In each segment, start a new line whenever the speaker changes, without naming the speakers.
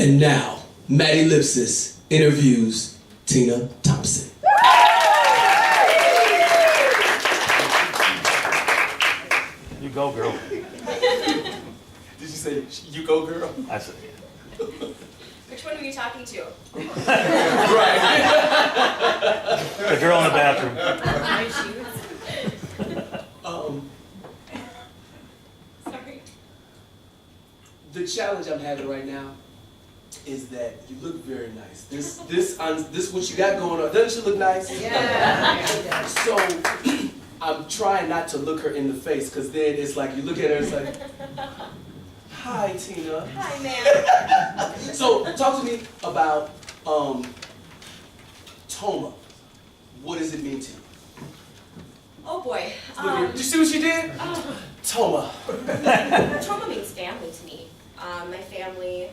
And now, Ellipsis interviews Tina Thompson.
You go, girl.
Did you say, you go, girl?
I said, yeah.
Which one were you talking to?
Right.
The girl in the bathroom.
My shoes. Sorry.
The challenge I'm having right now is that you look very nice. This what you got going on, doesn't she look nice?
Yeah.
So I'm trying not to look her in the face, because then it's like you look at her, it's like, hi, Tina.
Hi, ma'am.
So talk to me about Tomah. What does it mean to you?
Oh boy.
Did you see what she did? Tomah.
Tomah means family to me. My family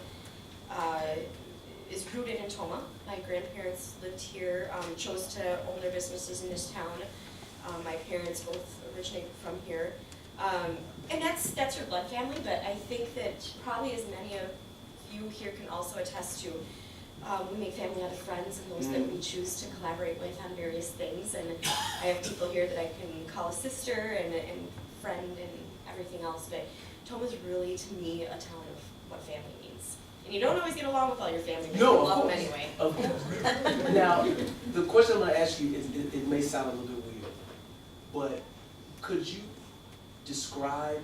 is rooted in Tomah. My grandparents lived here, chose to own their businesses in this town. My parents both originated from here. And that's your blood family, but I think that probably as many of you here can also attest to, we make family out of friends and those that we choose to collaborate with on various things. And I have people here that I can call a sister and friend and everything else, but Tomah's really, to me, a town of what family means. And you don't always get along with all your family, but you love them anyway.
Of course. Now, the question I'm going to ask you, it may sound a little bit weird, but could you describe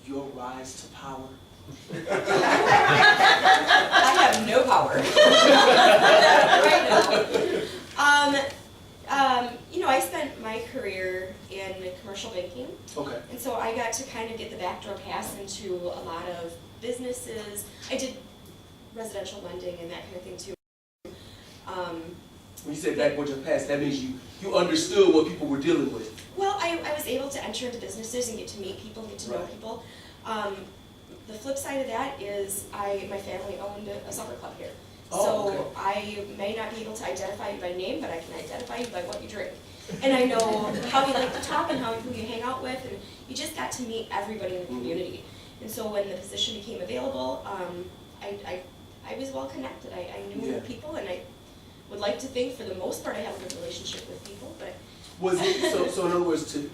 your rise to power?
I have no power right now. You know, I spent my career in commercial banking.
Okay.
And so I got to kind of get the backdoor pass into a lot of businesses. I did residential lending and that kind of thing too.
When you say backdoor pass, that means you understood what people were dealing with.
Well, I was able to enter into businesses and get to meet people, get to know people. The flip side of that is my family owned a supper club here. So I may not be able to identify you by name, but I can identify you by what you drink. And I know how you like to talk and who you hang out with, and you just got to meet everybody in the community. And so when the position became available, I was well connected. I knew people, and I would like to think for the most part I have a good relationship with people. But
was it so in other words, to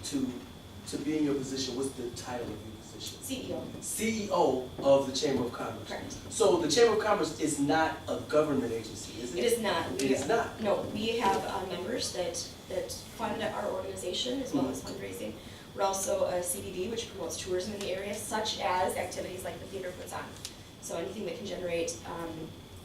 be in your position, what's the title of your position?
CEO.
CEO of the Chamber of Commerce.
Correct.
So the Chamber of Commerce is not a government agency, is it?
It is not.
It is not.
No, we have members that fund our organization as well as fundraising. We're also a CBD, which promotes tourism in the area, such as activities like the theater puts on. So anything that can generate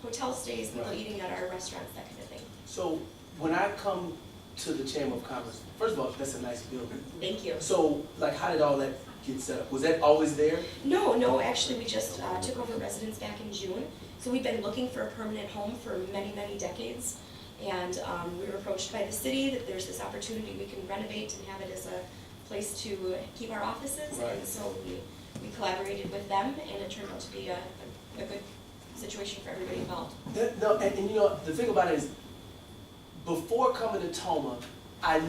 hotel stays, people eating at our restaurants, that kind of thing.
So when I come to the Chamber of Commerce, first of all, that's a nice building.
Thank you.
So, like, how did all that get set up? Was that always there?
No, actually we just took over residence back in June. So we've been looking for a permanent home for many, many decades. And we were approached by the city that there's this opportunity we can renovate and have it as a place to keep our offices.
Right.
And so we collaborated with them, and it turned out to be a good situation for everybody involved.
And you know, the thing about it is, before coming to Tomah, I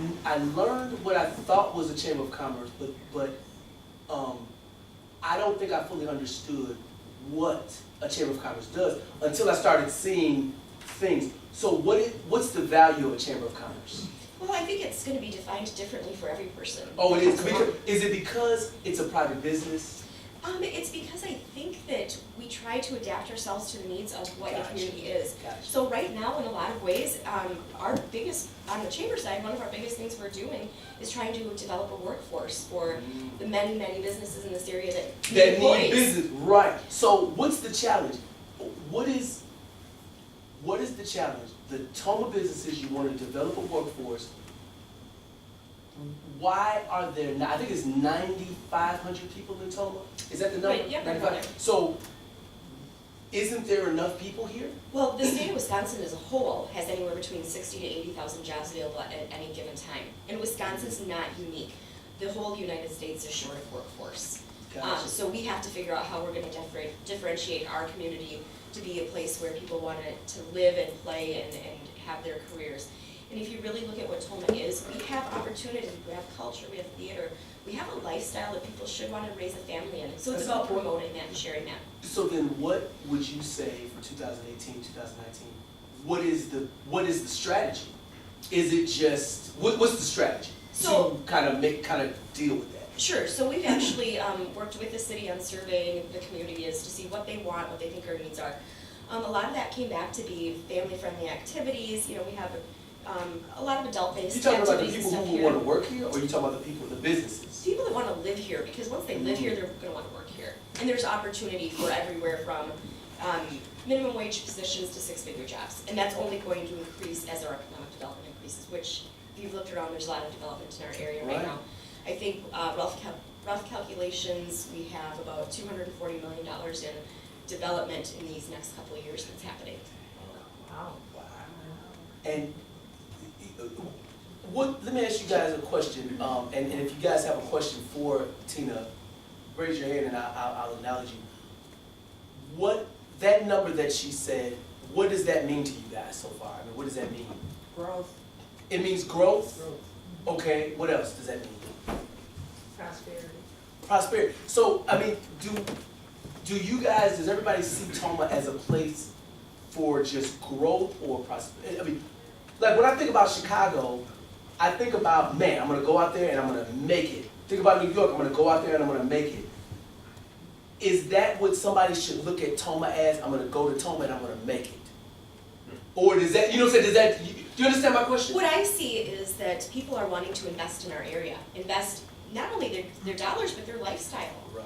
learned what I thought was a Chamber of Commerce, but I don't think I fully understood what a Chamber of Commerce does until I started seeing things. So what's the value of a Chamber of Commerce?
Well, I think it's going to be defined differently for every person.
Oh, it is? Is it because it's a private business?
It's because I think that we try to adapt ourselves to the needs of what the community is.
Gotcha.
So right now, in a lot of ways, our biggest, on the chamber side, one of our biggest things we're doing is trying to develop a workforce for the many, many businesses in this area that
need business, right. So what's the challenge? What is the challenge? The Tomah businesses, you want to develop a workforce. Why are there, I think it's 9,500 people in Tomah? Is that the number?
Right, yeah,
95? So, isn't there enough people here?
Well, the state of Wisconsin as a whole has anywhere between 60 to 80,000 jobs available at any given time. And Wisconsin's not unique. The whole United States is short of workforce.
Gotcha.
So we have to figure out how we're going to differentiate our community to be a place where people want to live and play and have their careers. And if you really look at what Tomah is, we have opportunities, we have culture, we have theater, we have a lifestyle that people should want to raise a family in. So it's
That's
about
important.
promoting that and sharing that.
So then what would you say for 2018, 2019? What is the strategy? Is it just, what's the strategy?
So-
to kind of deal with that?
Sure, so we've actually worked with the city on surveying the community is to see what they want, what they think our needs are. A lot of that came back to be family-friendly activities. You know, we have a lot of adult-based
You talking about the
activities and
people
stuff
who
here.
want to work here, or you talking about the people, the businesses?
People that want to live here, because once they live here, they're going to want to work here. And there's opportunity for everywhere from minimum wage positions to six-figure jobs. And that's only going to increase as our economic development increases, which if you've looked around, there's a lot of development in our area right
Right.
now. I think rough calculations, we have about $240 million in development in these next couple of years that's happening.
Wow.
And let me ask you guys a question, and if you guys have a question for Tina, raise your hand and I'll acknowledge you. What, that number that she said, what does that mean to you guys so far? I mean, what does that mean?
Growth,
It means growth?
growth,
Okay, what else does that mean?
prosperity.
Prosperity. So, I mean, do you guys, does everybody see Tomah as a place for just growth or prosperity? I mean, like when I think about Chicago, I think about, man, I'm gonna go out there and I'm gonna make it. Think about New York, I'm gonna go out there and I'm gonna make it. Is that what somebody should look at Tomah as? I'm gonna go to Tomah and I'm gonna make it. Or does that, you know what I'm saying, do you understand my question?
What I see is that people are wanting to invest in our area, invest not only their dollars, but their lifestyle.
Right.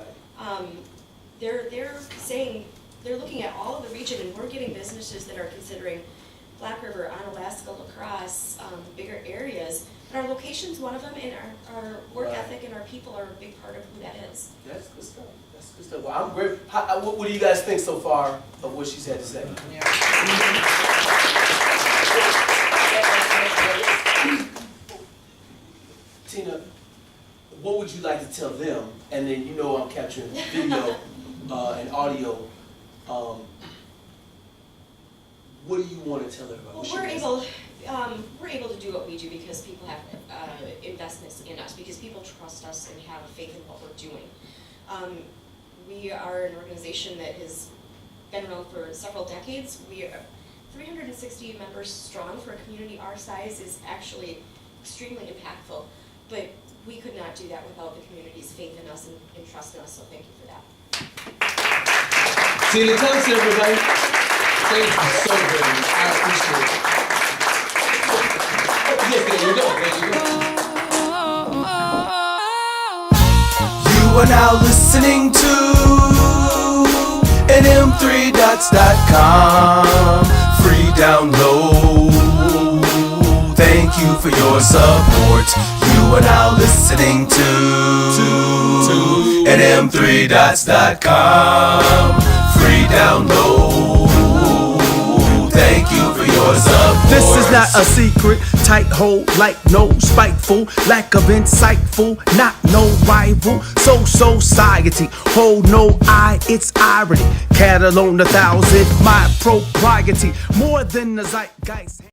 They're saying, they're looking at all of the region, and we're getting businesses that are considering Black River, Onalaska, La Crosse, bigger areas. But our location's one of them, and our work
Right.
ethic and our people are a big part of who that is.
That's good stuff. That's good stuff. Well, I'm great. What do you guys think so far of what she's had to say? Tina, what would you like to tell them? And then you know I'm capturing video and audio. What do you want to tell everybody?
Well,
What
we're
she
able to do what we do because people have investments in us, because people trust us and have faith in what we're doing. We are an organization that has been around for several decades. We are 360 members strong. For a community our size is actually extremely impactful, but we could not do that without the community's faith in us and trust in us, so thank you for that.
Tina Thompson, everybody. Thank you so very much. I appreciate it. Yes, there you go. There you go.
You are now listening to nm3dots.com. Free download. Thank you for your support. You are now listening to nm3dots.com. Free download. Thank you for your support.
This is not a secret, tight hold like no spiteful, lack of insightful, not no rival. Society, hold no eye, it's irony. Cattle on 1,000, my propriety, more than the zeitgeist.